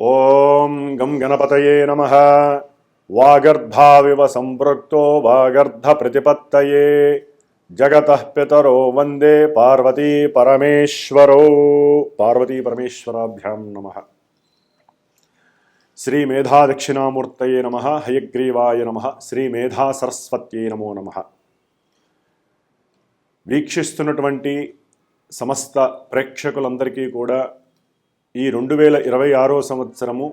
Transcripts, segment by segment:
ఓం గం గణపతయే నమః. వాగర్ధావివ సంపృక్తో వాగర్ధ ప్రతిపత్తయే జగతః పితరో వందే పార్వతీ పరమేశ్వరో. పార్వతీ పరమేశ్వరాభ్యాం నమః. శ్రీ మేధా దక్షిణామూర్తయే నమః. హయగ్రీవాయ నమః. శ్రీ మేధా సరస్వత్యై నమో నమః. వీక్షిస్తున్నటువంటి సమస్త ప్రేక్షకులందరికీ కూడా ఈ 2026 సంవత్సరము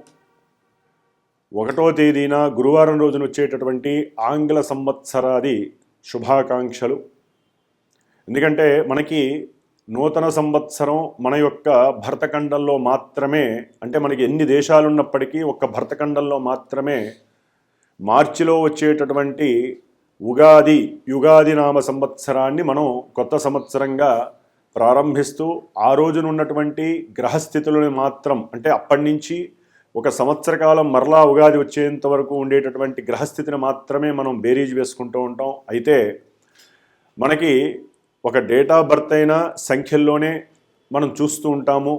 1వ తేదీన గురువారం రోజున వచ్చేటటువంటి ఆంగ్ల సంవత్సరాది శుభాకాంక్షలు. ఎందుకంటే మనకి నూతన సంవత్సరం మన యొక్క భరతఖండంలో మాత్రమే, అంటే మనకి ఎన్ని దేశాలు ఉన్నప్పటికీ ఒక్క భరతఖండంలో మాత్రమే మార్చిలో వచ్చేటటువంటి యుగాది నామ సంవత్సరాన్ని మనం కొత్త సంవత్సరంగా ప్రారంభిస్తూ ఆ రోజున ఉన్నటువంటి గ్రహస్థితులను మాత్రం, అంటే అప్పటి నుంచి ఒక సంవత్సర కాలం మరలా ఉగాది వచ్చేంత వరకు ఉండేటటువంటి గ్రహస్థితిని మాత్రమే మనం బేరీజ్ వేసుకుంటూ ఉంటాం. అయితే మనకి ఒక డేట్ ఆఫ్ బర్త్ అయినా సంఖ్యల్లోనే మనం చూస్తూ ఉంటాము,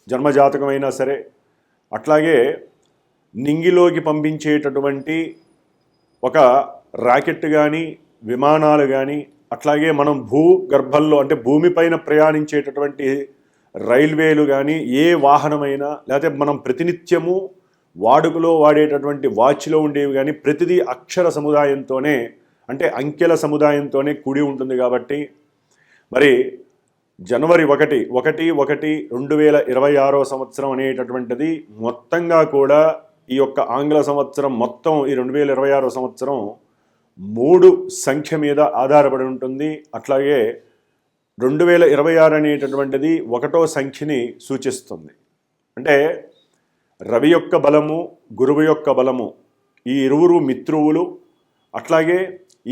జన్మజాతకం అయినా సరే. అట్లాగే నింగిలోకి పంపించేటటువంటి ఒక రాకెట్ కానీ విమానాలు కానీ, అట్లాగే మనం భూగర్భంలో అంటే భూమిపైన ప్రయాణించేటటువంటి రైల్వేలు కానీ, ఏ వాహనమైనా, లేకపోతే మనం ప్రతినిత్యము వాడుకలో వాడేటటువంటి వాచ్లో ఉండేవి కానీ ప్రతిదీ అక్షర సముదాయంతోనే, అంటే అంకెల సముదాయంతోనే కూడి ఉంటుంది. కాబట్టి మరి జనవరి 1/1/2026 సంవత్సరం అనేటటువంటిది మొత్తంగా కూడా ఈ యొక్క ఆంగ్ల సంవత్సరం మొత్తం ఈ 2026 సంవత్సరం 3 సంఖ్య మీద ఆధారపడి ఉంటుంది. అట్లాగే 2026 అనేటటువంటిది 1వ సంఖ్యని సూచిస్తుంది. అంటే రవి యొక్క బలము, గురువు యొక్క బలము, ఈ ఇరువురు మిత్రువులు. అట్లాగే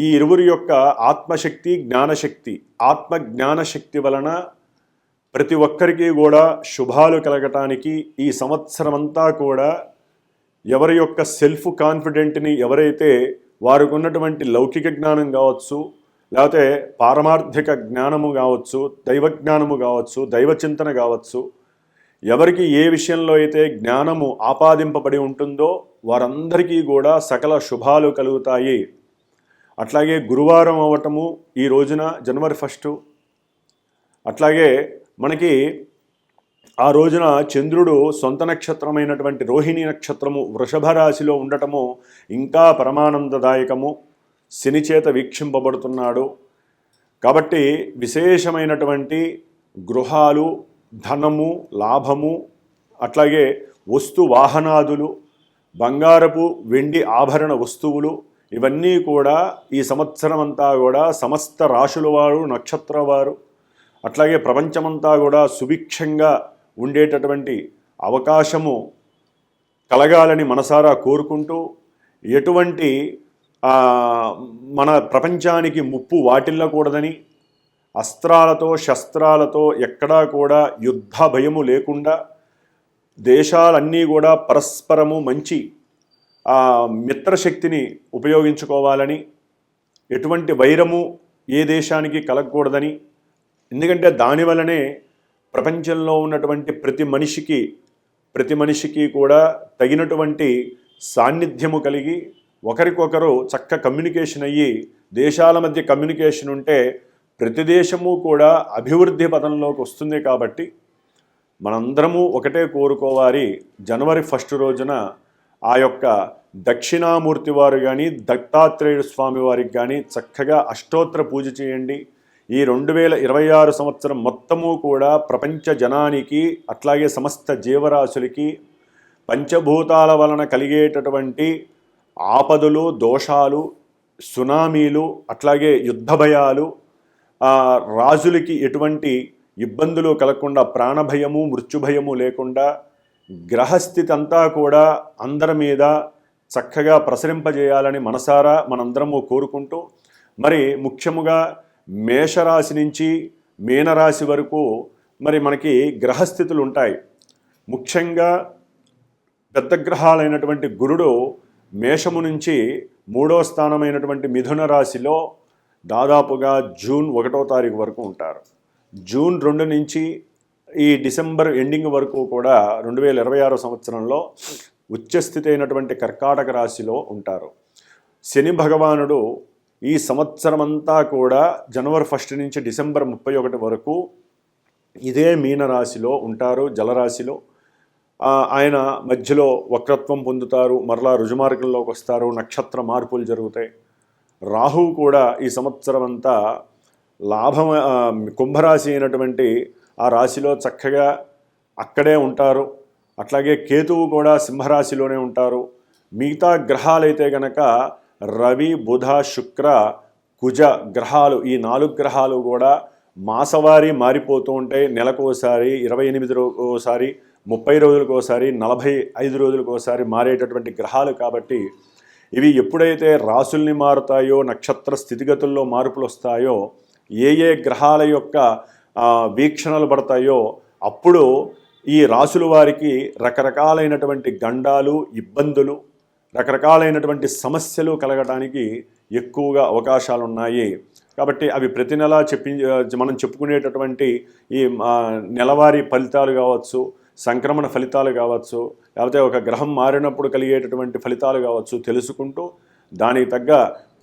ఈ ఇరువురి యొక్క ఆత్మశక్తి, జ్ఞానశక్తి, ఆత్మ జ్ఞానశక్తి వలన ప్రతి ఒక్కరికి కూడా శుభాలు కలగటానికి ఈ సంవత్సరం అంతా కూడా ఎవరి యొక్క సెల్ఫ్ కాన్ఫిడెంట్ని, ఎవరైతే వారికి ఉన్నటువంటి లౌకిక జ్ఞానం కావచ్చు, లేకపోతే పారమార్థిక జ్ఞానము కావచ్చు, దైవజ్ఞానము కావచ్చు, దైవచింతన కావచ్చు, ఎవరికి ఏ విషయంలో అయితే జ్ఞానము ఆపాదింపబడి ఉంటుందో వారందరికీ కూడా సకల శుభాలు కలుగుతాయి. అట్లాగే గురువారం అవ్వటము ఈ రోజున జనవరి 1. అట్లాగే మనకి ఆ రోజున చంద్రుడు సొంత నక్షత్రమైనటువంటి రోహిణి నక్షత్రము వృషభ రాశిలో ఉండటము ఇంకా పరమానందదాయకము. శని చేత వీక్షింపబడుతున్నాడు. కాబట్టి విశేషమైనటువంటి గృహాలు, ధనము, లాభము, అట్లాగే వస్తు వాహనాదులు, బంగారపు వెండి ఆభరణ వస్తువులు, ఇవన్నీ కూడా ఈ సంవత్సరం అంతా కూడా సమస్త రాశుల వారు, నక్షత్ర వారు, అట్లాగే ప్రపంచమంతా కూడా సుభిక్షంగా ఉండేటటువంటి అవకాశము కలగాలని మనసారా కోరుకుంటూ, ఎటువంటి మన ప్రపంచానికి ముప్పు వాటిల్లకూడదని, అస్త్రాలతో శస్త్రాలతో ఎక్కడా కూడా యుద్ధ భయము లేకుండా దేశాలన్నీ కూడా పరస్పరము మంచి మిత్రశక్తిని ఉపయోగించుకోవాలని, ఎటువంటి వైరము ఏ దేశానికి కలగకూడదని. ఎందుకంటే దానివలనే ప్రపంచంలో ఉన్నటువంటి ప్రతి మనిషికి కూడా తగినటువంటి సాన్నిధ్యము కలిగి ఒకరికొకరు చక్క కమ్యూనికేషన్ అయ్యి, దేశాల మధ్య కమ్యూనికేషన్ ఉంటే ప్రతి దేశము కూడా అభివృద్ధి పదంలోకి వస్తుంది. కాబట్టి మనందరము ఒకటే కోరుకోవాలి, జనవరి 1 రోజున ఆ యొక్క దక్షిణామూర్తి వారు కానీ, దత్తాత్రేయ స్వామి వారికి కానీ చక్కగా అష్టోత్తర పూజ చేయండి. ఈ 2026 సంవత్సరం మొత్తము కూడా ప్రపంచ జనానికి, అట్లాగే సమస్త జీవరాశులకి పంచభూతాల వలన కలిగేటటువంటి ఆపదలు, దోషాలు, సునామీలు, అట్లాగే యుద్ధ భయాలు, రాజులకి ఎటువంటి ఇబ్బందులు కలగకుండా, ప్రాణభయము, మృత్యుభయము లేకుండా గ్రహస్థితి అంతా కూడా అందరి మీద చక్కగా ప్రసరింపజేయాలని మనసారా మనందరము కోరుకుంటూ, మరి ముఖ్యముగా మేషరాశి నుంచి మీనరాశి వరకు మరి మనకి గ్రహస్థితులు ఉంటాయి. ముఖ్యంగా పెద్ద గ్రహాలైనటువంటి గురుడు మేషము నుంచి 3వ స్థానమైనటువంటి మిథున రాశిలో దాదాపుగా జూన్ 1వ తారీఖు వరకు ఉంటారు. జూన్ 2 నుంచి ఈ డిసెంబర్ ఎండింగ్ వరకు కూడా 2026 సంవత్సరంలో ఉచ్చస్థితి అయినటువంటి కర్కాటక రాశిలో ఉంటారు. శని భగవానుడు ఈ సంవత్సరమంతా కూడా జనవరి 1 నుంచి డిసెంబర్ 31 వరకు ఇదే మీనరాశిలో ఉంటారు, జలరాశిలో. ఆయన మధ్యలో వక్రత్వం పొందుతారు, మరలా రుజుమార్గంలోకి వస్తారు, నక్షత్ర మార్పులు జరుగుతాయి. రాహువు కూడా ఈ సంవత్సరం అంతా కుంభరాశి అయినటువంటి ఆ రాశిలో చక్కగా అక్కడే ఉంటారు. అట్లాగే కేతువు కూడా సింహరాశిలోనే ఉంటారు. మిగతా గ్రహాలైతే గనక రవి, బుధ, శుక్ర, కుజ గ్రహాలు, ఈ 4 గ్రహాలు కూడా మాసవారీ మారిపోతూ ఉంటాయి. నెలకోసారి, 28 రోజుకోసారి, 30 రోజులకోసారి, 45 రోజులకోసారి మారేటటువంటి గ్రహాలు కాబట్టి ఇవి ఎప్పుడైతే రాసుల్ని మారుతాయో, నక్షత్ర స్థితిగతుల్లో మార్పులు వస్తాయో, ఏ గ్రహాల యొక్క వీక్షణలు పడతాయో అప్పుడు ఈ రాసుల వారికి రకరకాలైనటువంటి గండాలు, ఇబ్బందులు, రకరకాలైనటువంటి సమస్యలు కలగడానికి ఎక్కువగా అవకాశాలు ఉన్నాయి. కాబట్టి అవి ప్రతి నెల మనం చెప్పుకునేటటువంటి ఈ నెలవారీ ఫలితాలు కావచ్చు, సంక్రమణ ఫలితాలు కావచ్చు, లేకపోతే ఒక గ్రహం మారినప్పుడు కలిగేటటువంటి ఫలితాలు కావచ్చు తెలుసుకుంటూ దానికి తగ్గ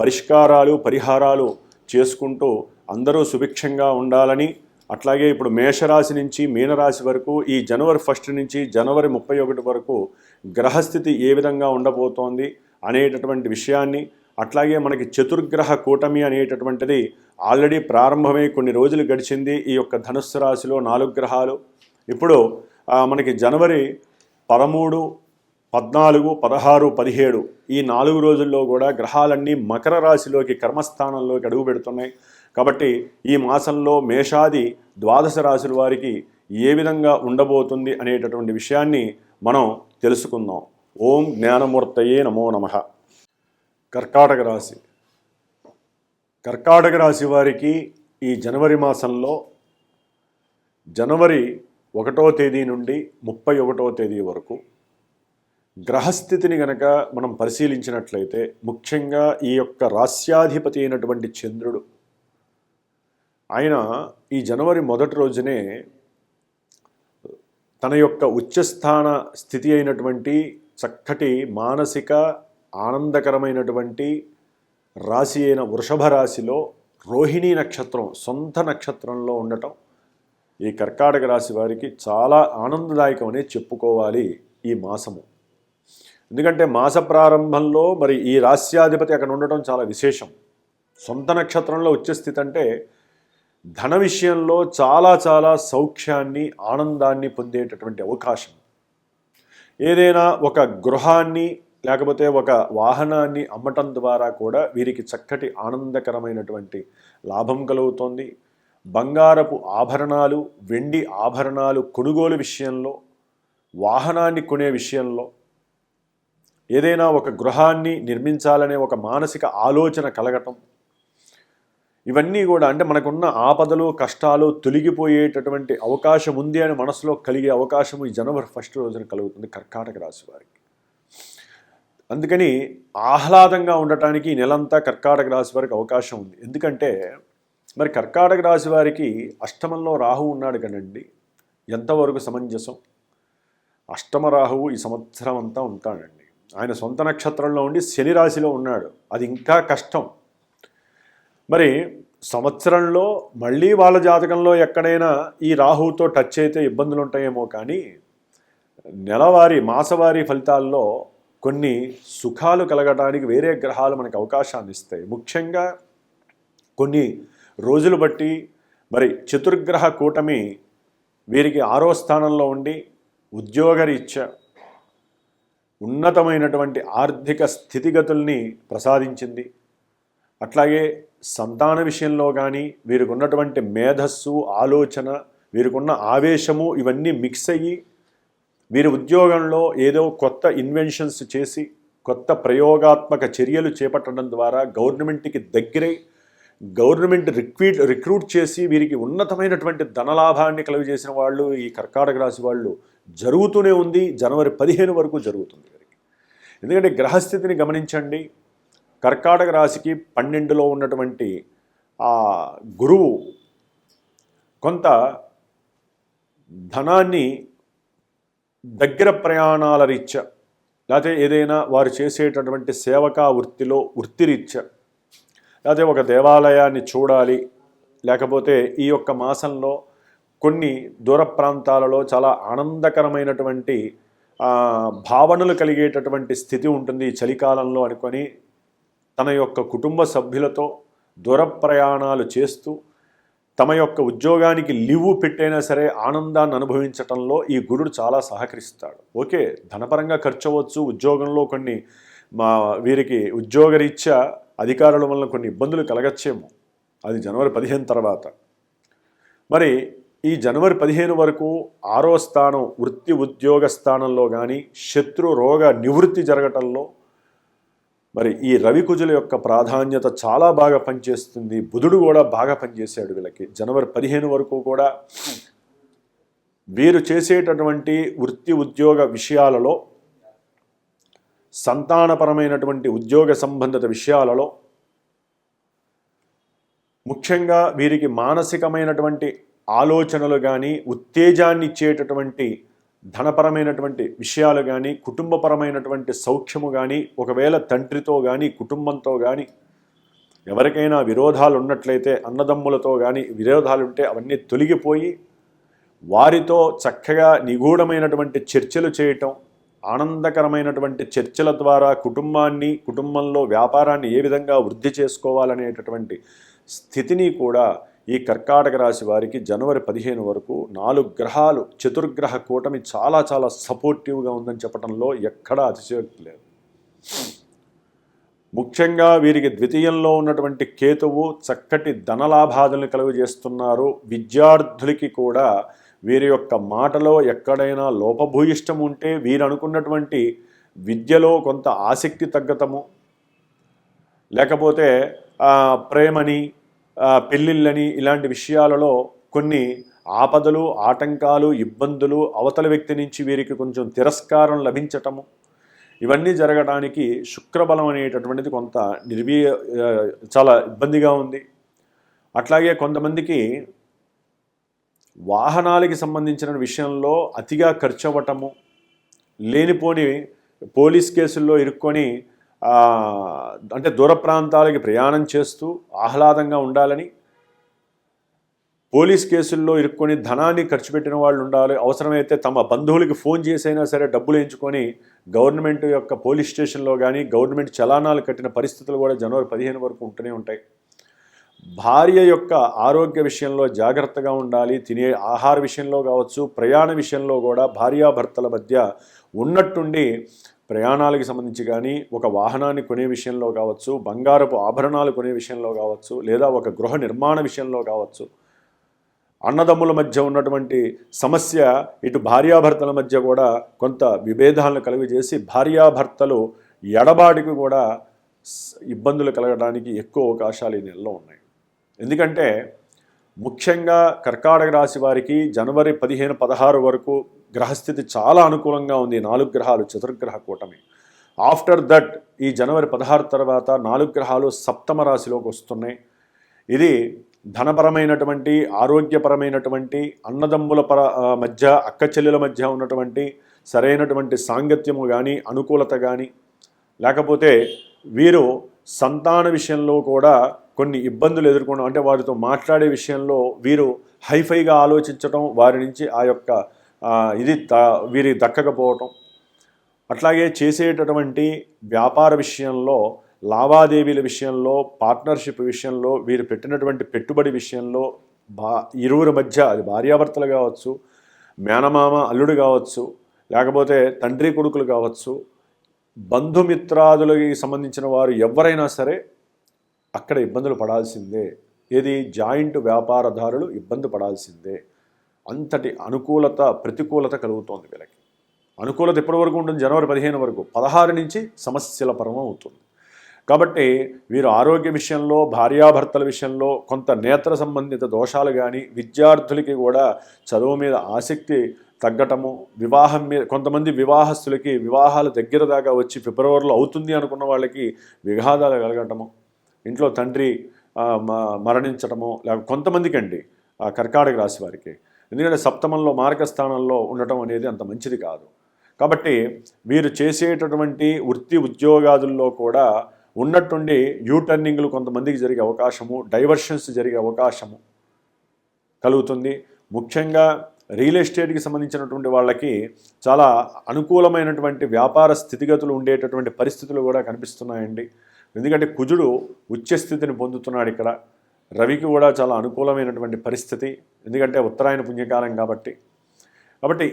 పరిష్కారాలు, పరిహారాలు చేసుకుంటూ అందరూ సుభిక్షంగా ఉండాలని, అట్లాగే ఇప్పుడు మేషరాశి నుంచి మీనరాశి వరకు ఈ జనవరి 1 నుంచి జనవరి 31 వరకు గ్రహస్థితి ఏ విధంగా ఉండబోతోంది అనేటటువంటి విషయాన్ని, అట్లాగే మనకి చతుర్గ్రహ కూటమి అనేటటువంటిది ఆల్రెడీ ప్రారంభమై కొన్ని రోజులు గడిచింది. ఈ యొక్క ధనుస్సు రాశిలో 4 గ్రహాలు ఇప్పుడు మనకి జనవరి 13, 14, 16, 17 ఈ 4 రోజుల్లో కూడా గ్రహాలన్నీ మకర రాశిలోకి, కర్మస్థానంలోకి అడుగు పెడుతున్నాయి. కాబట్టి ఈ మాసంలో మేషాది ద్వాదశ రాశుల వారికి ఏ విధంగా ఉండబోతుంది అనేటటువంటి విషయాన్ని మనం తెలుసుకుందాం. ఓం జ్ఞానమూర్తయే నమో నమః. కర్కాటక రాశి. కర్కాటక రాశి వారికి ఈ జనవరి మాసంలో జనవరి 1వ తేదీ నుండి 31వ తేదీ వరకు గ్రహస్థితిని గనక మనం పరిశీలించినట్లయితే, ముఖ్యంగా ఈ యొక్క రాస్యాధిపతి అయినటువంటి చంద్రుడు ఆయన ఈ జనవరి 1 రోజునే తన యొక్క ఉచ్చస్థాన స్థితి అయినటువంటి చక్కటి మానసిక ఆనందకరమైనటువంటి రాశి అయిన వృషభ రాశిలో రోహిణీ నక్షత్రం, సొంత నక్షత్రంలో ఉండటం ఈ కర్కాటక రాశి వారికి చాలా ఆనందదాయకమనే చెప్పుకోవాలి ఈ మాసము. ఎందుకంటే మాస ప్రారంభంలో మరి ఈ రాస్యాధిపతి అక్కడ ఉండటం చాలా విశేషం. సొంత నక్షత్రంలో ఉచ్చస్థితి అంటే ధన విషయంలో చాలా చాలా సౌఖ్యాన్ని, ఆనందాన్ని పొందేటటువంటి అవకాశం. ఏదైనా ఒక గృహాన్ని లేకపోతే ఒక వాహనాన్ని అమ్మటం ద్వారా కూడా వీరికి చక్కటి ఆనందకరమైనటువంటి లాభం కలుగుతోంది. బంగారపు ఆభరణాలు, వెండి ఆభరణాలు కొనుగోలు విషయంలో, వాహనాన్ని కొనే విషయంలో, ఏదైనా ఒక గృహాన్ని నిర్మించాలనే ఒక మానసిక ఆలోచన కలగటం, ఇవన్నీ కూడా అంటే మనకున్న ఆపదలు, కష్టాలు తొలగిపోయేటటువంటి అవకాశం ఉంది అని మనసులో కలిగే అవకాశం ఈ జనవరి 1 రోజున కలుగుతుంది కర్కాటక రాశి వారికి. అందుకని ఆహ్లాదంగా ఉండటానికి ఈ నెలంతా కర్కాటక రాశి వారికి అవకాశం ఉంది. ఎందుకంటే మరి కర్కాటక రాశి వారికి అష్టమంలో రాహువు ఉన్నాడు కదండి, ఎంతవరకు సమంజసం? అష్టమ రాహువు ఈ సంవత్సరం అంతా ఉంటాడండి. ఆయన సొంత నక్షత్రంలో ఉండి శని రాశిలో ఉన్నాడు, అది ఇంకా కష్టం. మరి సంవత్సరంలో మళ్ళీ వాళ్ళ జాతకంలో ఎక్కడైనా ఈ రాహువుతో టచ్ అయితే ఇబ్బందులు ఉంటాయేమో, కానీ నెలవారీ, మాసవారీ ఫలితాల్లో కొన్ని సుఖాలు కలగడానికి వేరే గ్రహాలు మనకు అవకాశాన్ని ఇస్తాయి. ముఖ్యంగా కొన్ని రోజులు బట్టి మరి చతుర్గ్రహ కూటమి వీరికి 6వ స్థానంలో ఉండి ఉద్యోగరీత్యా ఉన్నతమైనటువంటి ఆర్థిక స్థితిగతుల్ని ప్రసాదించింది. అట్లాగే సంతాన విషయంలో కానీ వీరికి ఉన్నటువంటి మేధస్సు, ఆలోచన, వీరికున్న ఆవేశము ఇవన్నీ మిక్స్ అయ్యి వీరి ఉద్యోగంలో ఏదో కొత్త ఇన్వెన్షన్స్ చేసి కొత్త ప్రయోగాత్మక చర్యలు చేపట్టడం ద్వారా గవర్నమెంట్కి దగ్గరై గవర్నమెంట్ రిక్రూట్ చేసి వీరికి ఉన్నతమైనటువంటి ధనలాభాన్ని కలుగజేసిన వాళ్ళు ఈ కర్కాటక రాశి వాళ్ళు జరుగుతూనే ఉంది. జనవరి 15 వరకు జరుగుతుంది వీరికి. ఎందుకంటే గ్రహస్థితిని గమనించండి. కర్కాటక రాశికి 12లో ఉన్నటువంటి ఆ గురువు కొంత ధనాన్ని దగ్గర ప్రయాణాల రీత్యా, లేకపోతే ఏదైనా వారు చేసేటటువంటి సేవకా వృత్తిరీత్యా, లేకపోతే ఒక దేవాలయాన్ని చూడాలి, లేకపోతే ఈ యొక్క మాసంలో కొన్ని దూర ప్రాంతాలలో చాలా ఆనందకరమైనటువంటి భావనలు కలిగేటటువంటి స్థితి ఉంటుంది ఈ చలికాలంలో అనుకొని తన యొక్క కుటుంబ సభ్యులతో దూర ప్రయాణాలు చేస్తూ తమ యొక్క ఉద్యోగానికి లీవు పెట్టైనా సరే ఆనందాన్ని అనుభవించటంలో ఈ గురుడు చాలా సహకరిస్తాడు. ఓకే, ధనపరంగా ఖర్చు అవ్వచ్చు, ఉద్యోగంలో కొన్ని వీరికి ఉద్యోగరీత్యా అధికారుల వలన కొన్ని ఇబ్బందులు కలగచ్చేమో, అది జనవరి 15 తర్వాత. మరి ఈ జనవరి 15 వరకు 6వ స్థానం వృత్తి ఉద్యోగ స్థానంలో కానీ శత్రు రోగ నివృత్తి జరగటంలో మరి ఈ రవికుజుల యొక్క ప్రాధాన్యత చాలా బాగా పనిచేస్తుంది. బుధుడు కూడా బాగా పనిచేశాడు వీళ్ళకి. జనవరి 15 వరకు కూడా వీరు చేసేటటువంటి వృత్తి ఉద్యోగ విషయాలలో, సంతానపరమైనటువంటి ఉద్యోగ సంబంధిత విషయాలలో, ముఖ్యంగా వీరికి మానసికమైనటువంటి ఆలోచనలు కానీ, ఉత్తేజాన్ని ఇచ్చేటటువంటి ధనపరమైనటువంటి విషయాలు కానీ, కుటుంబపరమైనటువంటి సౌఖ్యము కానీ, ఒకవేళ తండ్రితో కానీ కుటుంబంతో కానీ ఎవరికైనా విరోధాలు ఉన్నట్లయితే, అన్నదమ్ములతో కానీ విరోధాలు ఉంటే అవన్నీ తొలగిపోయి వారితో చక్కగా నిగూఢమైనటువంటి చర్చలు చేయటం, ఆనందకరమైనటువంటి చర్చల ద్వారా కుటుంబంలో వ్యాపారాన్ని ఏ విధంగా వృద్ధి చేసుకోవాలనేటటువంటి స్థితిని కూడా ఈ కర్కాటక రాశి వారికి జనవరి 15 వరకు 4 గ్రహాలు చతుర్గ్రహ కూటమి చాలా చాలా సపోర్టివ్గా ఉందని చెప్పడంలో ఎక్కడా అతిశయోక్తి లేదు. ముఖ్యంగా వీరికి ద్వితీయంలో ఉన్నటువంటి కేతువు చక్కటి ధనలాభాదులను కలుగజేస్తున్నారు. విద్యార్థులకి కూడా వీరి యొక్క మాటలో ఎక్కడైనా లోపభూయిష్టం ఉంటే వీరు అనుకున్నటువంటి విద్యలో కొంత ఆసక్తి తగ్గటము, లేకపోతే ప్రేమని, పెళ్ళిళ్ళని, ఇలాంటి విషయాలలో కొన్ని ఆపదలు, ఆటంకాలు, ఇబ్బందులు, అవతల వ్యక్తి నుంచి వీరికి కొంచెం తిరస్కారం లభించటము, ఇవన్నీ జరగడానికి శుక్రబలం అనేటటువంటిది కొంత చాలా ఇబ్బందిగా ఉంది. అట్లాగే కొంతమందికి వాహనాలకి సంబంధించిన విషయంలో అతిగా ఖర్చు అవ్వటము, లేనిపోని పోలీస్ కేసుల్లో ఇరుక్కొని అంటే దూర ప్రాంతాలకి ప్రయాణం చేస్తూ ఆహ్లాదంగా ఉండాలని, పోలీస్ కేసుల్లో ఇరుక్కొని ధనాన్ని ఖర్చు పెట్టిన వాళ్ళు ఉండాలి. అవసరమైతే తమ బంధువులకి ఫోన్ చేసైనా సరే డబ్బులు ఎంచుకొని గవర్నమెంట్ యొక్క పోలీస్ స్టేషన్లో కానీ గవర్నమెంట్ చలానాలు కట్టిన పరిస్థితులు కూడా జనవరి 15 వరకు ఉంటూనే ఉంటాయి. భార్య యొక్క ఆరోగ్య విషయంలో జాగ్రత్తగా ఉండాలి. తినే ఆహార విషయంలో కావచ్చు, ప్రయాణ విషయంలో కూడా భార్యాభర్తల మధ్య ఉన్నట్టుండి ప్రయాణాలకు సంబంధించి కానీ, ఒక వాహనాన్ని కొనే విషయంలో కావచ్చు, బంగారపు ఆభరణాలు కొనే విషయంలో కావచ్చు, లేదా ఒక గృహ నిర్మాణ విషయంలో కావచ్చు, అన్నదమ్ముల మధ్య ఉన్నటువంటి సమస్య ఇటు భార్యాభర్తల మధ్య కూడా కొంత విభేదాలను కలుగజేసి భార్యాభర్తలు ఎడబాటుకు కూడా ఇబ్బందులు కలగడానికి ఎక్కువ అవకాశాలు ఈ నెలలో ఉన్నాయి. ఎందుకంటే ముఖ్యంగా కర్కాటక రాశి వారికి జనవరి 15, 16 వరకు గ్రహస్థితి చాలా అనుకూలంగా ఉంది. 4 గ్రహాలు చతుర్గ్రహ కూటమి. ఆఫ్టర్ దట్ ఈ జనవరి 16 తర్వాత 4 గ్రహాలు సప్తమ రాశిలోకి వస్తున్నాయి. ఇది ధనపరమైనటువంటి, ఆరోగ్యపరమైనటువంటి, అన్నదమ్ముల మధ్య, అక్క చెల్లెల మధ్య ఉన్నటువంటి సరైనటువంటి సాంగత్యము కానీ, అనుకూలత కానీ, లేకపోతే వీరు సంతాన విషయంలో కూడా కొన్ని ఇబ్బందులు ఎదుర్కొనడం, అంటే వారితో మాట్లాడే విషయంలో వీరు హైఫైగా ఆలోచించడం, వారి నుంచి ఆ యొక్క వీరి దక్కకపోవటం, అట్లాగే చేసేటటువంటి వ్యాపార విషయంలో, లావాదేవీల విషయంలో, పార్ట్నర్షిప్ విషయంలో, వీరు పెట్టినటువంటి పెట్టుబడి విషయంలో ఇరువురి మధ్య, అది భార్యాభర్తలు కావచ్చు, మేనమామ అల్లుడు కావచ్చు, లేకపోతే తండ్రి కొడుకులు కావచ్చు, బంధుమిత్రాదులకి సంబంధించిన వారు ఎవరైనా సరే అక్కడ ఇబ్బందులు పడాల్సిందే. ఏది జాయింట్ వ్యాపారదారులు ఇబ్బంది పడాల్సిందే. అంతటి అనుకూలత ప్రతికూలత కలుగుతోంది వీళ్ళకి. అనుకూలత ఎప్పటి వరకు ఉంటుంది? జనవరి 15 వరకు. 16 నుంచి సమస్యల పరమం అవుతుంది. కాబట్టి వీరు ఆరోగ్య విషయంలో, భార్యాభర్తల విషయంలో కొంత నేత్ర సంబంధిత దోషాలు కానీ, విద్యార్థులకి కూడా చదువు మీద ఆసక్తి తగ్గటము, వివాహం మీద కొంతమంది వివాహస్తులకి వివాహాలు దగ్గర దాకా వచ్చి ఫిబ్రవరిలో అవుతుంది అనుకున్న వాళ్ళకి విఘాతాలు కలగటము, ఇంట్లో తండ్రి మరణించటము, లేక కొంతమందికి అండి కర్కాటక రాశి వారికి, ఎందుకంటే సప్తమంలో మార్గస్థానంలో ఉండటం అనేది అంత మంచిది కాదు. కాబట్టి వీరు చేసేటటువంటి వృత్తి ఉద్యోగాదుల్లో కూడా ఉన్నట్టుండి యూటర్నింగ్లు కొంతమందికి జరిగే అవకాశము, డైవర్షన్స్ జరిగే అవకాశము కలుగుతుంది. ముఖ్యంగా రియల్ ఎస్టేట్కి సంబంధించినటువంటి వాళ్ళకి చాలా అనుకూలమైనటువంటి వ్యాపార స్థితిగతులు ఉండేటటువంటి పరిస్థితులు కూడా కనిపిస్తున్నాయండి. ఎందుకంటే కుజుడు ఉచ్చస్థితిని పొందుతున్నాడు ఇక్కడ. రవికి కూడా చాలా అనుకూలమైనటువంటి పరిస్థితి, ఎందుకంటే ఉత్తరాయణ పుణ్యకాలం కాబట్టి.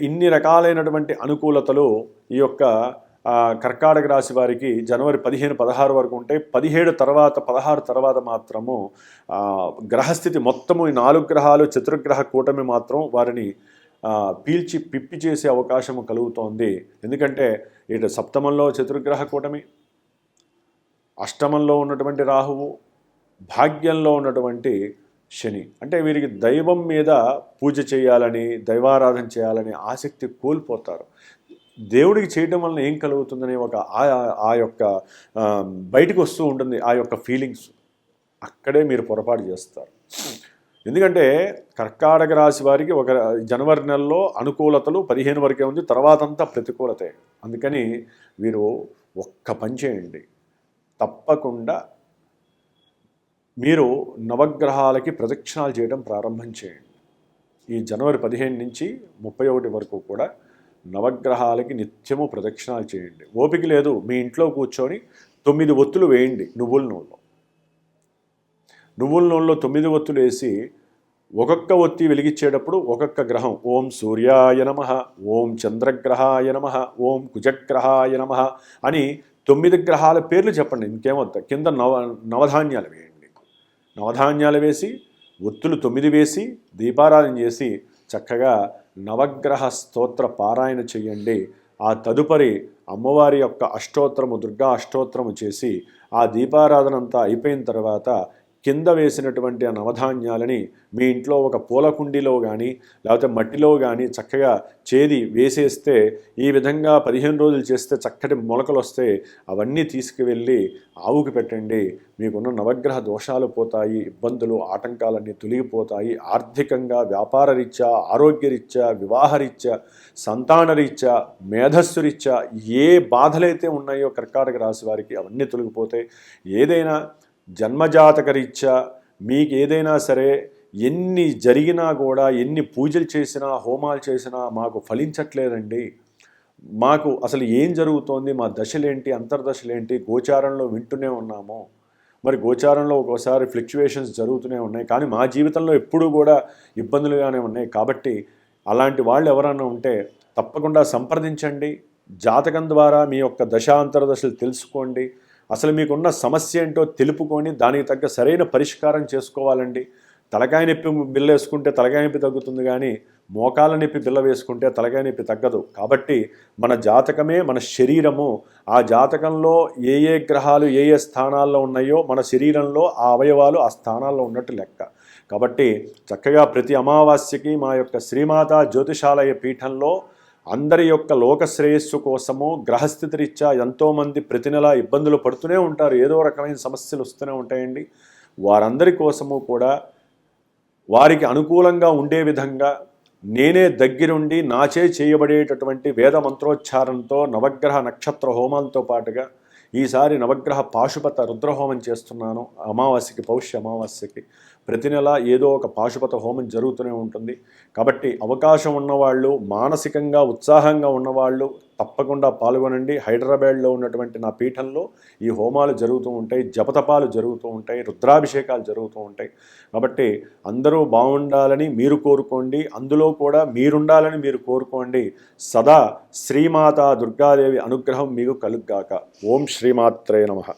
ఇన్ని రకాలైనటువంటి అనుకూలతలు ఈ యొక్క కర్కాటక రాశి వారికి జనవరి 15-16 వరకు ఉంటాయి. 17 తర్వాత 16 తర్వాత మాత్రము గ్రహస్థితి మొత్తము ఈ 4 గ్రహాలు చతుర్గ్రహ కూటమి మాత్రం వారిని పీల్చి పిప్పి చేసే అవకాశం కలుగుతోంది. ఎందుకంటే ఇటు సప్తమంలో చతుర్గ్రహ కూటమి, అష్టమంలో ఉన్నటువంటి రాహువు, భాగ్యంలో ఉన్నటువంటి శని. అంటే వీరికి దైవం మీద పూజ చేయాలని, దైవారాధన చేయాలని ఆసక్తి కోల్పోతారు. దేవుడికి చేయడం వలన ఏం కలుగుతుందనే ఒక ఆ యొక్క బయటకు వస్తూ ఉంటుంది ఆ యొక్క ఫీలింగ్స్. అక్కడే మీరు పొరపాటు చేస్తారు. ఎందుకంటే కర్కాటక రాశి వారికి ఒక జనవరి నెలలో అనుకూలతలు 15 వరకే ఉంది, తర్వాత అంతా ప్రతికూలతే. అందుకని వీరు ఒక్క పని చేయండి, తప్పకుండా మీరు నవగ్రహాలకి ప్రదక్షిణాలు చేయడం ప్రారంభం చేయండి. ఈ జనవరి 15 నుంచి 31 వరకు కూడా నవగ్రహాలకి నిత్యము ప్రదక్షిణాలు చేయండి. ఓపిక లేదు, మీ ఇంట్లో కూర్చొని 9 ఒత్తులు వేయండి. నువ్వుల నూనెలో 9 ఒత్తులు వేసి ఒక్కొక్క ఒత్తి వెలిగించేటప్పుడు ఒక్కొక్క గ్రహం ఓం సూర్యాయ నమః, ఓం చంద్రగ్రహాయ నమః, ఓం కుజగ్రహాయ నమః అని 9 గ్రహాల పేర్లు చెప్పండి. ఇంకేమవుతా, కింద నవధాన్యాలు వేయండి. నవధాన్యాలు వేసి ఒత్తులు 9 వేసి దీపారాధన చేసి చక్కగా నవగ్రహ స్తోత్ర పారాయణ చేయండి. ఆ తదుపరి అమ్మవారి యొక్క అష్టోత్తరము, దుర్గా అష్టోత్తరము చేసి ఆ దీపారాధన అంతా అయిపోయిన తర్వాత కింద వేసినటువంటి ఆ నవధాన్యాలని మీ ఇంట్లో ఒక పూల కుండీలో కానీ లేకపోతే మట్టిలో కానీ చక్కగా చేది వేసేస్తే, ఈ విధంగా 15 రోజులు చేస్తే చక్కటి మొలకలు వస్తే అవన్నీ తీసుకువెళ్ళి ఆవుకి పెట్టండి. మీకున్న నవగ్రహ దోషాలు పోతాయి, ఇబ్బందులు ఆటంకాలన్నీ తొలగిపోతాయి. ఆర్థికంగా, వ్యాపార రీత్యా, ఆరోగ్యరీత్యా, వివాహరీత్యా, సంతానరీత్యా, మేధస్సురీత్యా ఏ బాధలైతే ఉన్నాయో కర్కాటక రాశి వారికి అవన్నీ తొలగిపోతాయి. ఏదైనా జన్మజాతక రీత్యా మీకు ఏదైనా సరే ఎన్ని జరిగినా కూడా, ఎన్ని పూజలు చేసినా, హోమాలు చేసినా మాకు ఫలించట్లేదండి, మాకు అసలు ఏం జరుగుతోంది, మా దశలేంటి, అంతర్దశలేంటి, గోచారంలో వింటూనే ఉన్నాము. మరి గోచారంలో ఒక్కోసారి ఫ్లక్చువేషన్స్ జరుగుతూనే ఉన్నాయి, కానీ మా జీవితంలో ఎప్పుడూ కూడా ఇబ్బందులుగానే ఉన్నాయి. కాబట్టి అలాంటి వాళ్ళు ఎవరైనా ఉంటే తప్పకుండా సంప్రదించండి. జాతకం ద్వారా మీ యొక్క దశాంతర్దశలు తెలుసుకోండి. అసలు మీకున్న సమస్య ఏంటో తెలుపుకొని దానికి తగ్గ సరైన పరిష్కారం చేసుకోవాలండి. తలకాయ నొప్పి బిల్ల వేసుకుంటే తలకాయ నొప్పి తగ్గుతుంది, కానీ మోకాల నొప్పి బిల్ల వేసుకుంటే తలకాయ నొప్పి తగ్గదు. కాబట్టి మన జాతకమే మన శరీరము. ఆ జాతకంలో ఏ ఏ గ్రహాలు ఏ ఏ స్థానాల్లో ఉన్నాయో మన శరీరంలో ఆ అవయవాలు ఆ స్థానాల్లో ఉన్నట్టు లెక్క. కాబట్టి చక్కగా ప్రతి అమావాస్యకి మా యొక్క శ్రీమాత జ్యోతిషాలయ పీఠంలో అందరి యొక్క లోక శ్రేయస్సు కోసము గ్రహస్థితి రీత్యా ఎంతోమంది ప్రతి నెల ఇబ్బందులు పడుతూనే ఉంటారు, ఏదో రకమైన సమస్యలు వస్తూనే ఉంటాయండి. వారందరి కోసము కూడా వారికి అనుకూలంగా ఉండే విధంగా నేనే దగ్గరుండి నాచే చేయబడేటటువంటి వేద మంత్రోచ్చారణతో నవగ్రహ నక్షత్ర హోమాలతో పాటుగా ఈసారి నవగ్రహ పాశుపత రుద్రహోమం చేస్తున్నాను. అమావాస్యకి, పౌష్య అమావాస్యకి ప్రతి నెల ఏదో ఒక పాశుపత హోమం జరుగుతూనే ఉంటుంది. కాబట్టి అవకాశం ఉన్నవాళ్ళు, మానసికంగా ఉత్సాహంగా ఉన్నవాళ్ళు తప్పకుండా పాల్గొనండి. హైదరాబాద్లో ఉన్నటువంటి నా పీఠంలో ఈ హోమాలు జరుగుతూ ఉంటాయి, జపతపాలు జరుగుతూ ఉంటాయి, రుద్రాభిషేకాలు జరుగుతూ ఉంటాయి. కాబట్టి అందరూ బాగుండాలని మీరు కోరుకోండి, అందులో కూడా మీరుండాలని మీరు కోరుకోండి. సదా శ్రీమాతా దుర్గాదేవి అనుగ్రహం మీకు కలుగ్గాక. ఓం శ్రీమాత్రే నమః.